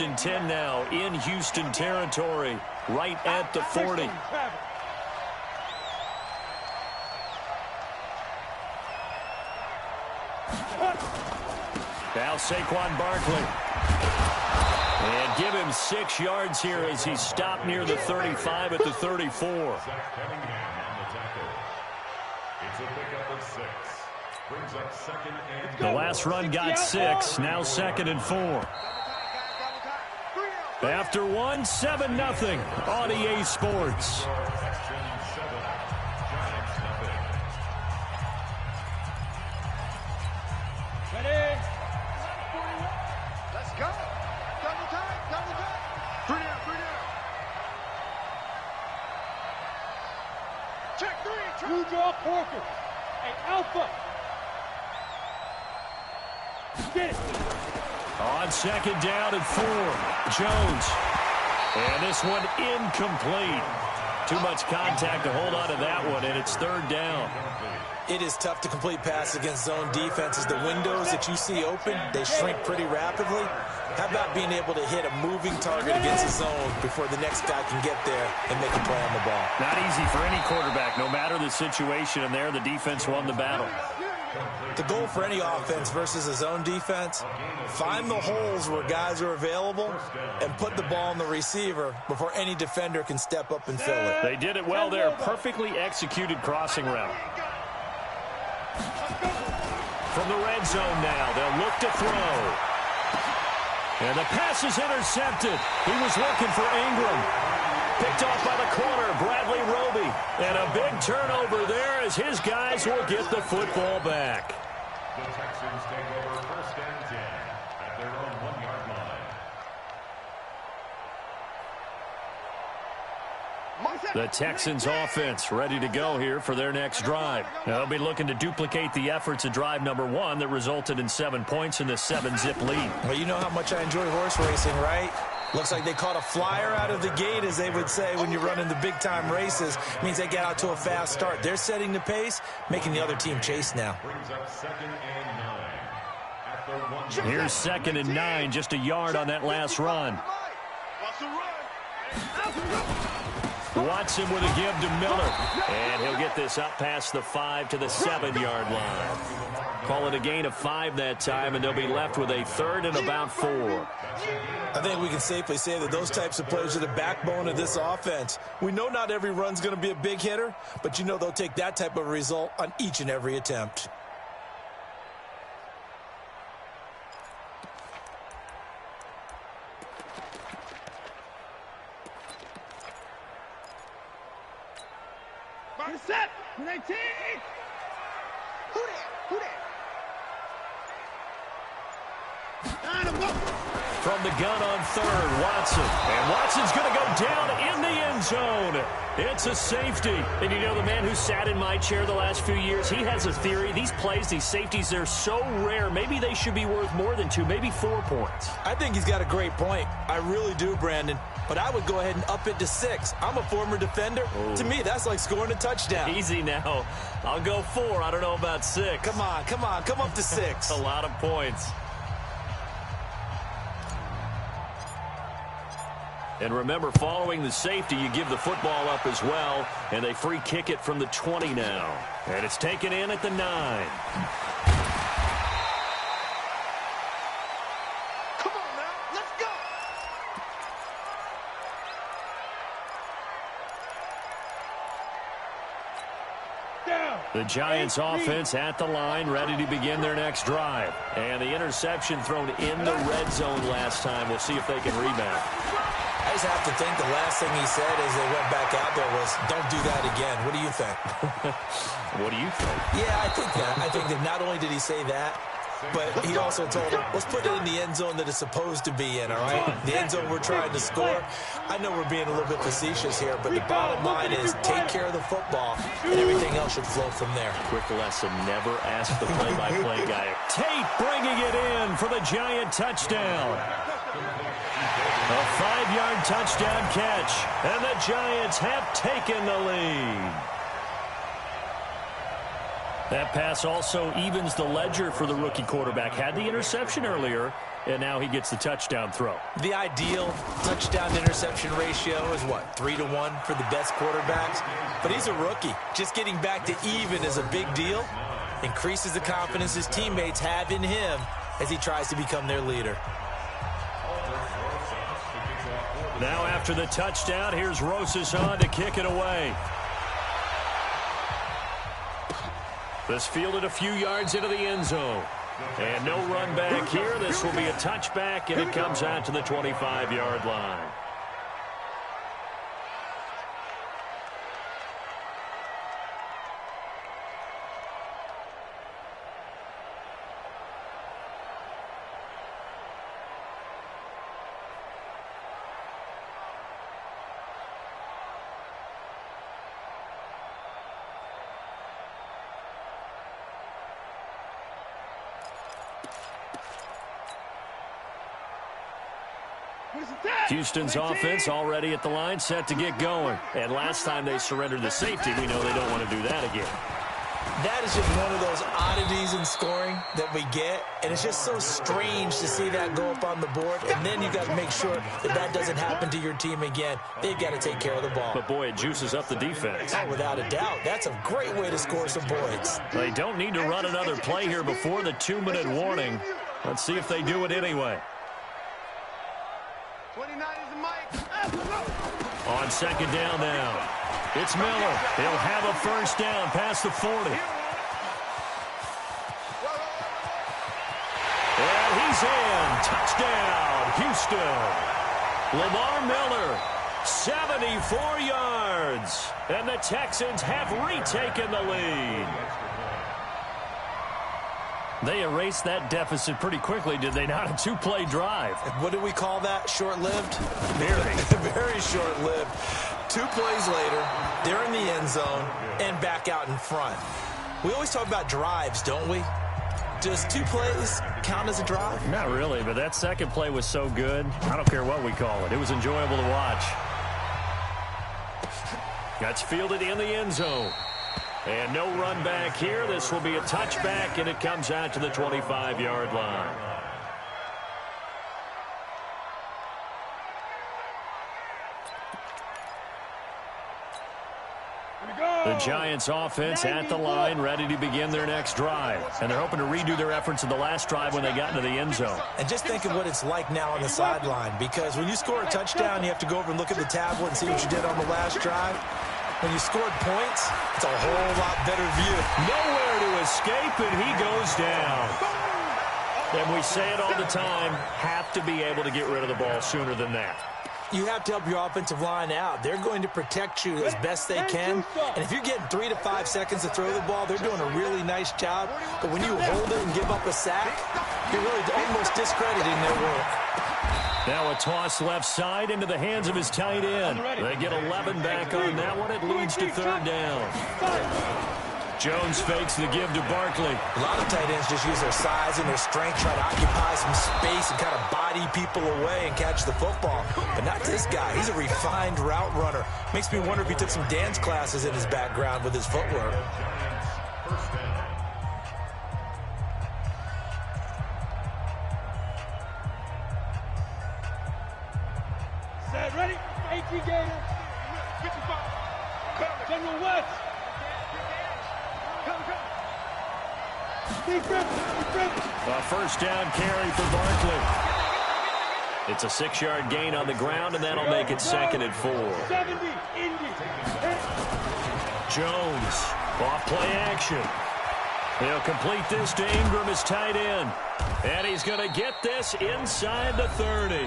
And 10 now in Houston territory, right at the 40. Now Saquon Barkley. And give him 6 yards here as he stopped near the 35 at the 34. The last run got 6, now 2nd and 4. After 1, 7-0 on EA Sports. Ready? Let's go. Double time, double time. 3 down, 3 down. Check 3. Blue draw Porker. Hey, Alpha. Get it. On 2nd down and 4, Jones. And this one incomplete. Too much contact to hold on to that one, and it's 3rd down. It is tough to complete passes against zone defenses. The windows that you see open, they shrink pretty rapidly. How about being able to hit a moving target against a zone before the next guy can get there and make a play on the ball? Not easy for any quarterback, no matter the situation, and there the defense won the battle. The goal for any offense versus a zone defense, find the holes where guys are available and put the ball on the receiver before any defender can step up and fill it. They did it well there. Perfectly executed crossing route. From the red zone now, they'll look to throw. And the pass is intercepted. He was looking for Ingram. Picked off by the corner, Bradley Roby. And a big turnover there as his guys will get the football back. The Texans take over 1st and 10 at their own 1-yard line. The Texans offense ready to go here for their next drive. They'll be looking to duplicate the efforts of drive number 1 that resulted in 7 points in the 7-zip lead. Well, you know how much I enjoy horse racing, right? Looks like they caught a flyer out of the gate, as they would say when you're running the big-time races. Means they get out to a fast start. They're setting the pace, making the other team chase now. Brings up 2nd and 9 at the 1. Here's 2nd and 9, just a yard on that last run. Watson with a give to Miller. And he'll get this up past the 5 to the 7-yard line. Call it a gain of 5 that time, and they'll be left with a 3rd and about 4. I think we can safely say that those types of plays are the backbone of this offense. We know not every run's going to be a big hitter, but you know they'll take that type of result on each and every attempt. Set. 19. Who there? From the gun on 3rd, Watson. And Watson's going to go down in the end zone. It's a safety. And you know, the man who sat in my chair the last few years, he has a theory. These plays, these safeties, they're so rare. Maybe they should be worth more than 2, maybe 4 points. I think he's got a great point. I really do, Brandon. But I would go ahead and up it to 6. I'm a former defender. Ooh. To me, that's like scoring a touchdown. Easy now. I'll go 4. I don't know about 6. Come on. Come up to 6. A lot of points. And remember, following the safety, you give the football up as well. And they free kick it from the 20 now. And it's taken in at the 9. The Giants offense at the line, ready to begin their next drive. And the interception thrown in the red zone last time. We'll see if they can rebound. I just have to think the last thing he said as they went back out there was, don't do that again. What do you think? What do you think? Yeah, I think that. I think that not only did he say that, but he also told him, let's put it in the end zone that it's supposed to be in, all right? The end zone we're trying to score. I know we're being a little bit facetious here, but the bottom line is take care of the football, and everything else should flow from there. Quick lesson, never ask the play-by-play guy. Tate bringing it in for the Giant touchdown. A 5-yard touchdown catch, and the Giants have taken the lead. That pass also evens the ledger for the rookie quarterback. Had the interception earlier, and now he gets the touchdown throw. The ideal touchdown-to-interception ratio is, what, 3-to-1 for the best quarterbacks? But he's a rookie. Just getting back to even is a big deal. Increases the confidence his teammates have in him as he tries to become their leader. Now after the touchdown, here's Rosas on to kick it away. This fielded a few yards into the end zone. And no run back here. This will be a touchback, and it comes out to the 25-yard line. Houston's offense already at the line, set to get going. And last time they surrendered the safety, we know they don't want to do that again. That is just one of those oddities in scoring that we get, and it's just so strange to see that go up on the board, and then you got to make sure that that doesn't happen to your team again. They've got to take care of the ball. But, boy, it juices up the defense. Oh, without a doubt. That's a great way to score some points. They don't need to run another play here before the 2-minute warning. Let's see if they do it anyway. 29 is the mic. On second down now. It's Miller. He'll have a first down past the 40. And he's in. Touchdown, Houston. Lamar Miller, 74 yards. And the Texans have retaken the lead. They erased that deficit pretty quickly, did they not? A 2-play drive. What do we call that? Short-lived? Very. Very short-lived. 2 plays later, they're in the end zone and back out in front. We always talk about drives, don't we? Does 2 plays count as a drive? Not really, but that second play was so good. I don't care what we call it. It was enjoyable to watch. That's fielded in the end zone. And no run back here. This will be a touchback, and it comes out to the 25-yard line. The Giants offense at the line, ready to begin their next drive. And they're hoping to redo their efforts in the last drive when they got into the end zone. And just think of what it's like now on the sideline, because when you score a touchdown, you have to go over and look at the tablet and see what you did on the last drive. When you scored points, it's a whole lot better view. Nowhere to escape, and he goes down. And we say it all the time, have to be able to get rid of the ball sooner than that. You have to help your offensive line out. They're going to protect you as best they can. And if you're getting 3 to 5 seconds to throw the ball, they're doing a really nice job. But when you hold it and give up a sack, you're really almost discrediting their work. Now a toss left side into the hands of his tight end. They get 11 back on that one. It leads to third down. Jones fakes the give to Barkley. A lot of tight ends just use their size and their strength, try to occupy some space and kind of body people away and catch the football. But not this guy. He's a refined route runner. Makes me wonder if he took some dance classes in his background with his footwork. Set, ready? 18 Gator. 55. General West. A first down carry for Barkley. It's a 6-yard gain on the ground, and that'll make it 2nd and 4. 70, Indy. Jones, off play action. He'll complete this to Ingram, his tight end. And he's going to get this inside the 30.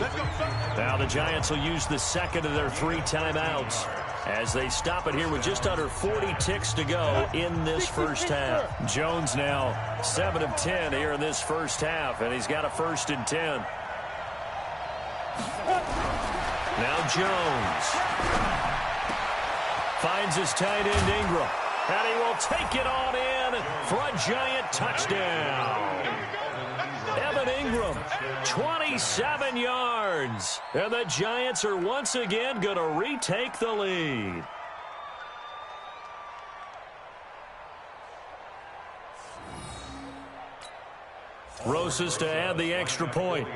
Now the Giants will use the second of their 3 timeouts as they stop it here with just under 40 ticks to go in this first half. Jones now 7 of 10 here in this first half, and he's got a 1st and 10. Now Jones finds his tight end Ingram, and he will take it on in for a Giant touchdown. Evan Ingram, 27 yards. And the Giants are once again going to retake the lead. Rosas to add the extra point.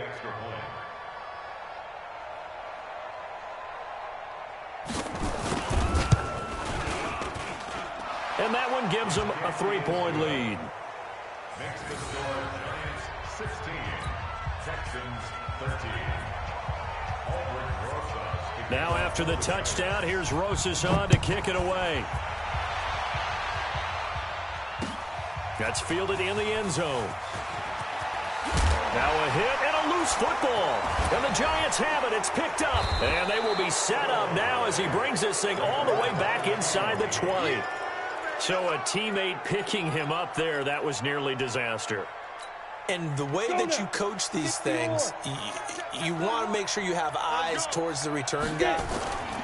And that one gives them a 3-point lead. Next to score, Giants 16, Texans 13. Now after the touchdown, here's Rosas on to kick it away. That's fielded in the end zone. Now a hit and a loose football. And the Giants have it. It's picked up. And they will be set up now as he brings this thing all the way back inside the 20. So a teammate picking him up there, that was nearly disaster. And the way that you coach these things, you want to make sure you have eyes towards the return guy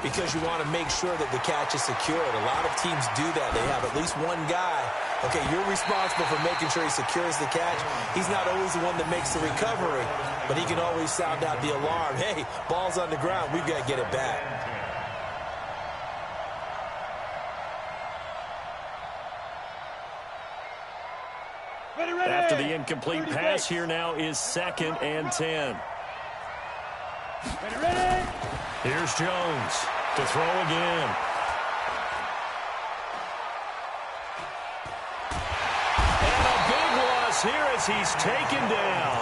because you want to make sure that the catch is secured. A lot of teams do that. They have at least one guy. Okay, you're responsible for making sure he secures the catch. He's not always the one that makes the recovery, but he can always sound out the alarm. Hey, ball's on the ground. We've got to get it back. After the incomplete pass, here now is 2nd and 10. Here's Jones to throw again. And a big loss here as he's taken down.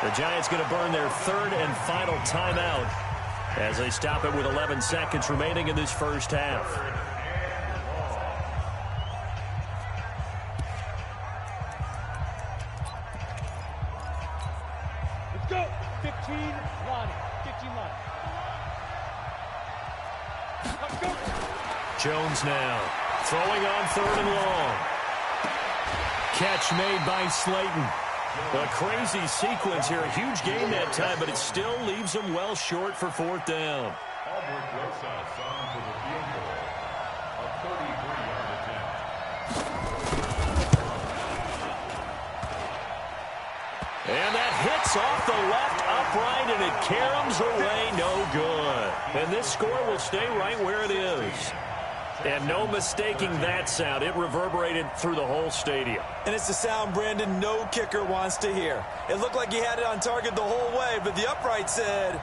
The Giants going to burn their 3rd and final timeout as they stop it with 11 seconds remaining in this first half. Go! 15 line. 15 line. Let's go! Jones now throwing on 3rd and long. Catch made by Slayton. A crazy sequence here. A huge gain that time, but it still leaves them well short for 4th down. Albert Rosas on for the field goal. A 33-yard attempt. And that hits off the left upright, and it caroms away, no good. And this score will stay right where it is. And no mistaking that sound. It reverberated through the whole stadium. And it's the sound, Brandon, no kicker wants to hear. It looked like he had it on target the whole way, but the upright said,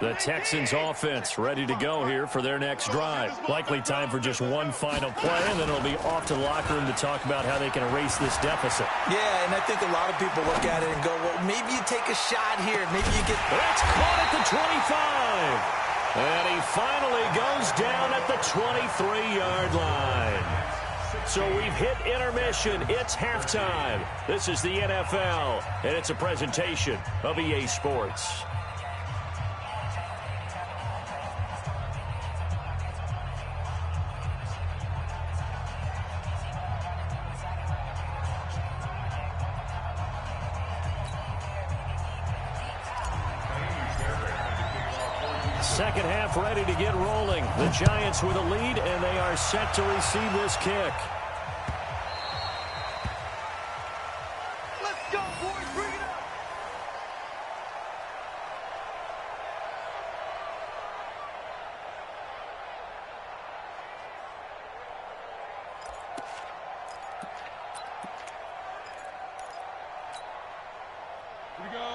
The Texans offense ready to go here for their next drive. Likely time for just one final play, and then it'll be off to the locker room to talk about how they can erase this deficit. Yeah, and I think a lot of people look at it and go, well, maybe you take a shot here. Maybe you get... That's caught at the 25. And he finally goes down at the 23-yard line. So we've hit intermission. It's halftime. This is the NFL, and it's a presentation of EA Sports. Second half ready to get rolling. The Giants with a lead, and they are set to receive this kick. Let's go, boys! Bring it up!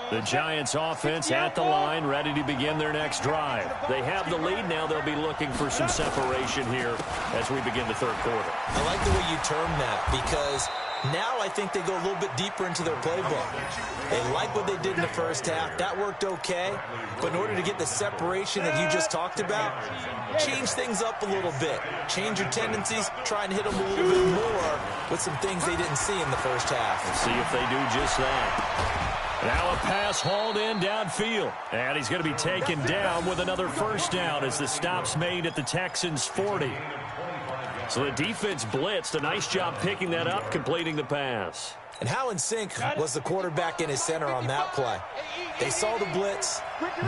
The Giants offense at the line, ready to begin their next drive. They have the lead now. They'll be looking for some separation here as we begin the third quarter. I like the way you term that because now I think they go a little bit deeper into their playbook. They like what they did in the first half. That worked okay. But in order to get the separation that you just talked about, change things up a little bit. Change your tendencies. Try and hit them a little bit more with some things they didn't see in the first half. Let's see if they do just that. Now a pass hauled in downfield. And he's going to be taken down with another first down as the stop's made at the Texans' 40. So the defense blitzed. A nice job picking that up, completing the pass. And how in sync was the quarterback and his center on that play? They saw the blitz,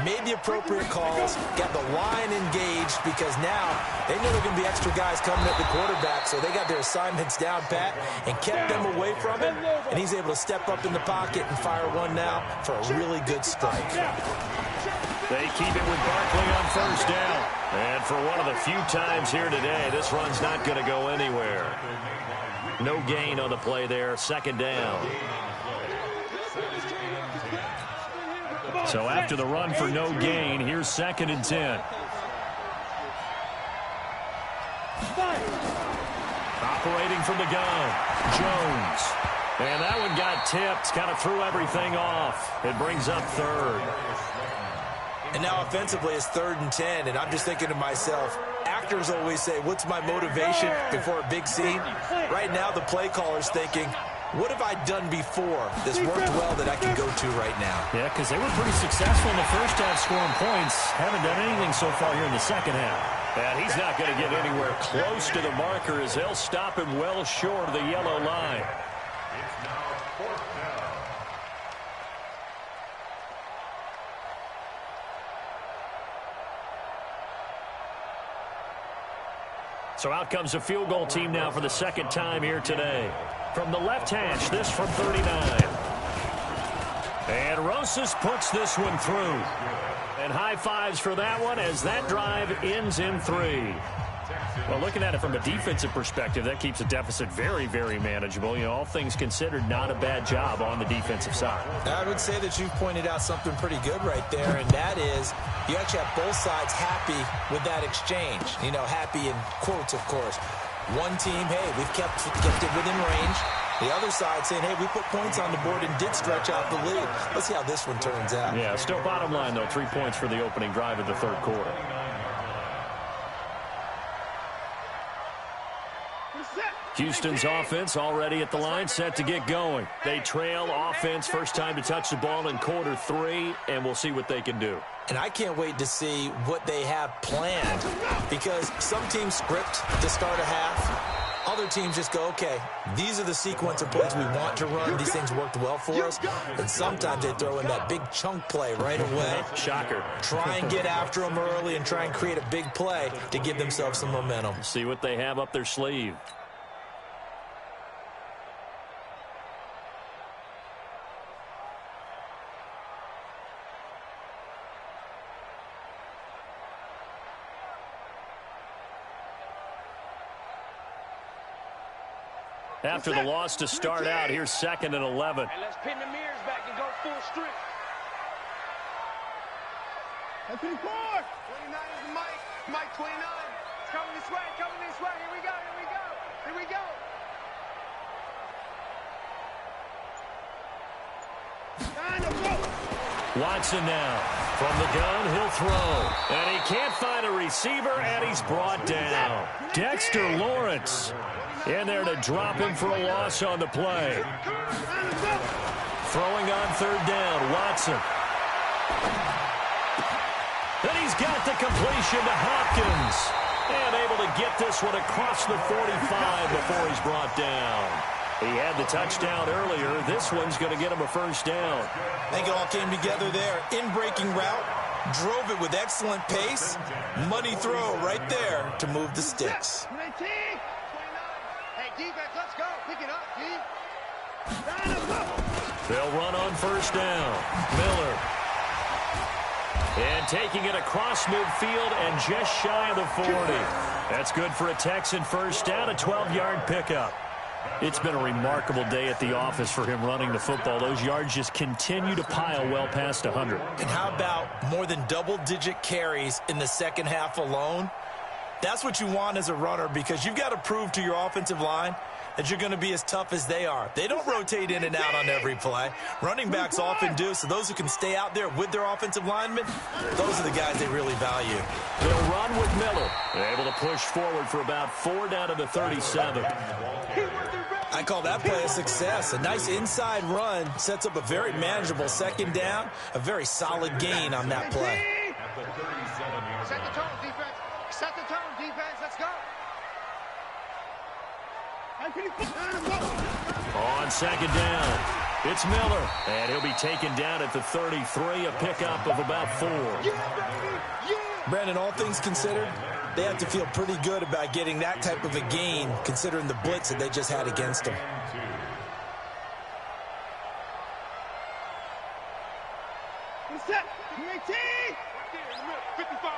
made the appropriate calls, got the line engaged because now they know there are going to be extra guys coming at the quarterback, so they got their assignments down pat and kept them away from him, and he's able to step up in the pocket and fire one now for a really good strike. They keep it with Barkley on first down. And for one of the few times here today, this run's not going to go anywhere. No gain on the play there, second down. So after the run for no gain, here's 2nd and 10. Operating from the gun, Jones. And that one got tipped, kind of threw everything off. It brings up 3rd. And now offensively it's 3rd and 10, and I'm just thinking to myself, actors always say, what's my motivation before a big scene? Right now the play caller's thinking, what have I done before that's worked well that I can go to right now? Yeah, because they were pretty successful in the first half scoring points. Haven't done anything so far here in the second half. And he's not going to get anywhere close to the marker as they'll stop him well short of the yellow line. It's now 4th down. So out comes the field goal team now for the second time here today. From the left hash, this from 39. And Rosas puts this one through. And high fives for that one as that drive ends in 3. Well, looking at it from a defensive perspective, that keeps the deficit very, very manageable. You know, all things considered, not a bad job on the defensive side. I would say that you've pointed out something pretty good right there, and that is you actually have both sides happy with that exchange. You know, happy in quotes, of course. One team, hey, we've kept it within range. The other side saying, hey, we put points on the board and did stretch out the lead. Let's see how this one turns out. Yeah, still bottom line, though, 3 points for the opening drive of the 3rd quarter. Houston's offense already at the line, set to get going. They trail offense, first time to touch the ball in quarter 3, and we'll see what they can do. And I can't wait to see what they have planned, because some teams script to start a half. Other teams just go, okay, these are the sequence of plays we want to run. These things worked well for us. And sometimes they throw in that big chunk play right away. Shocker. Try and get after them early and try and create a big play to give themselves some momentum. See what they have up their sleeve. After the loss to start out, here's 2nd and 11. And let's pin the mirrors back and go full strip. That's 24. 29 is the mic. Mic 29. It's coming this way, coming this way. Here we go, here we go, here we go. Watson now. From the gun, he'll throw. And he can't find a receiver, and he's brought down. Dexter Lawrence in there to drop him for a loss on the play. Throwing on 3rd down, Watson. Then he's got the completion to Hopkins. And able to get this one across the 45 before he's brought down. He had the touchdown earlier. This one's going to get him a first down. I think it all came together there. In-breaking route, drove it with excellent pace. Money throw right there to move the sticks. 19. 29. Hey, defense, let's go. Pick it up, D. They'll run on first down. Miller. And taking it across midfield and just shy of the 40. That's good for a Texan first down, a 12-yard pickup. It's been a remarkable day at the office for him running the football. Those yards just continue to pile well past 100. And how about more than double-digit carries in the second half alone? That's what you want as a runner, because you've got to prove to your offensive line that you're going to be as tough as they are. They don't rotate in and out on every play. Running backs often do, so those who can stay out there with their offensive linemen, those are the guys they really value. They'll run with Miller. They're able to push forward for about 4 down to the 37. I call that play a success. A nice inside run sets up a very manageable second down, a very solid gain on that play. Set the tone, defense. Set the tone, defense. Let's go. On second down, it's Miller, and he'll be taken down at the 33, a pickup of about 4. Brandon, all things considered, they have to feel pretty good about getting that type of a gain, considering the blitz that they just had against them. Set. 18. 55.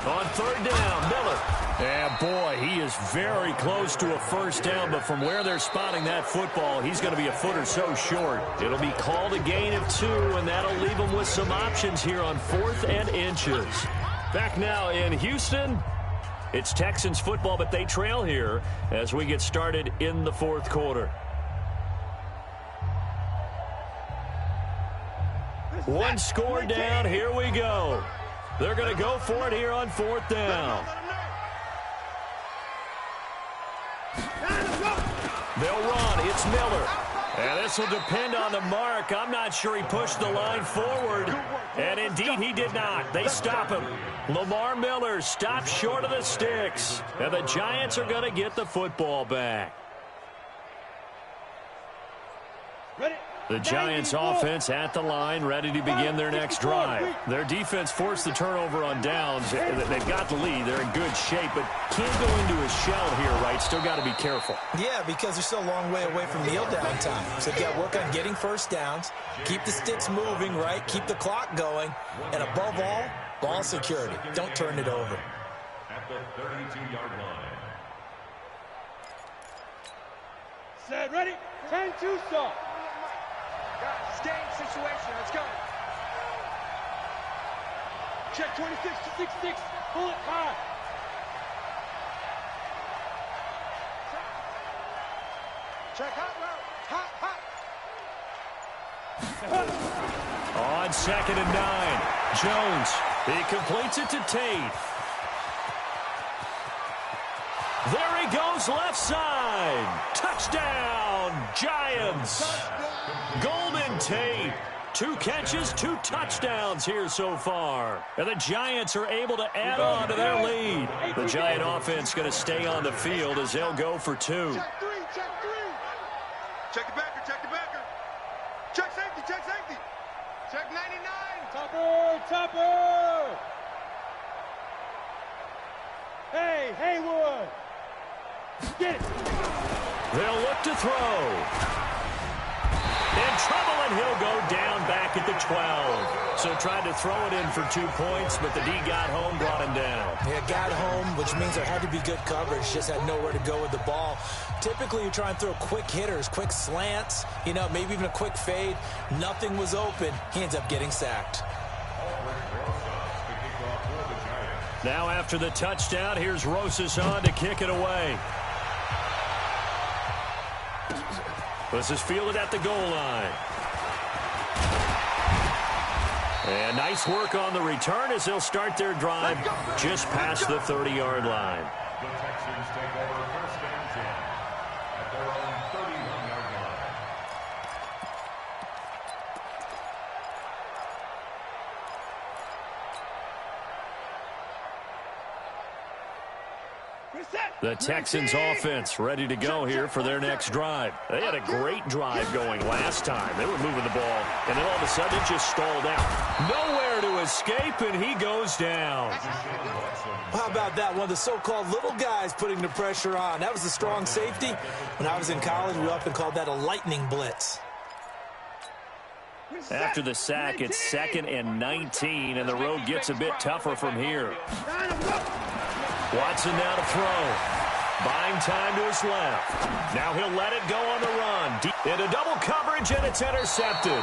On third down, Miller. And boy, he is very close to a first down, but from where they're spotting that football, he's going to be a foot or so short. It'll be called a gain of 2, and that'll leave him with some options here on 4th and inches. Back now in Houston, it's Texans football, but they trail here as we get started in the 4th quarter. One score down, here we go. They're going to go for it here on 4th down. They'll run. It's Miller. And this will depend on the mark. I'm not sure he pushed the line forward. And indeed, he did not. They stop him. Lamar Miller stops short of the sticks. And the Giants are going to get the football back. The Giants offense at the line, ready to begin their next drive. Their defense forced the turnover on downs. They've got the lead. They're in good shape, but can't go into a shell here, right? Still got to be careful. Yeah, because they're still a long way away from kneel down time. So you got to work on getting first downs, keep the sticks moving, right? Keep the clock going, and above all, ball security. Don't turn it over. At the 32-yard line. Set. Ready. 10-2 stop. Guys, game situation. Let's go. Check 26-6-6. Pull it high. Check hot route. Hot. On 2nd and 9, Jones. He completes it to Tate. There he goes, left side. Touchdown, Giants. Golden Tate. 2 catches, 2 touchdowns here so far. And the Giants are able to add on to their lead. The Giant offense going to stay on the field as they'll go for 2. Check 3. Check the backer. Check safety. Check 99. Topper. Hey, Haywood. Get it. They'll look to throw. In trouble, and he'll go down back at the 12. So tried to throw it in for 2 points, but the D got home, brought him down. Yeah, got home, which means there had to be good coverage. Just had nowhere to go with the ball. Typically, you try and throw quick hitters, quick slants, maybe even a quick fade. Nothing was open. He ends up getting sacked. Now after the touchdown, here's Rosas on to kick it away. This is fielded at the goal line. And nice work on the return as they'll start their drive just past the 30-yard line. The Texans take over 1st and 10 at their own 31-yard line. The Texans offense ready to go here for their next drive. They had a great drive going last time. They were moving the ball, and then all of a sudden it just stalled out. Nowhere to escape, and he goes down. How about that? One of the so-called little guys putting the pressure on. That was a strong safety. When I was in college, we often called that a lightning blitz. After the sack, it's 2nd and 19, and the road gets a bit tougher from here. Watson now to throw. Buying time to his left. Now he'll let it go on the run. Into double coverage, and it's intercepted.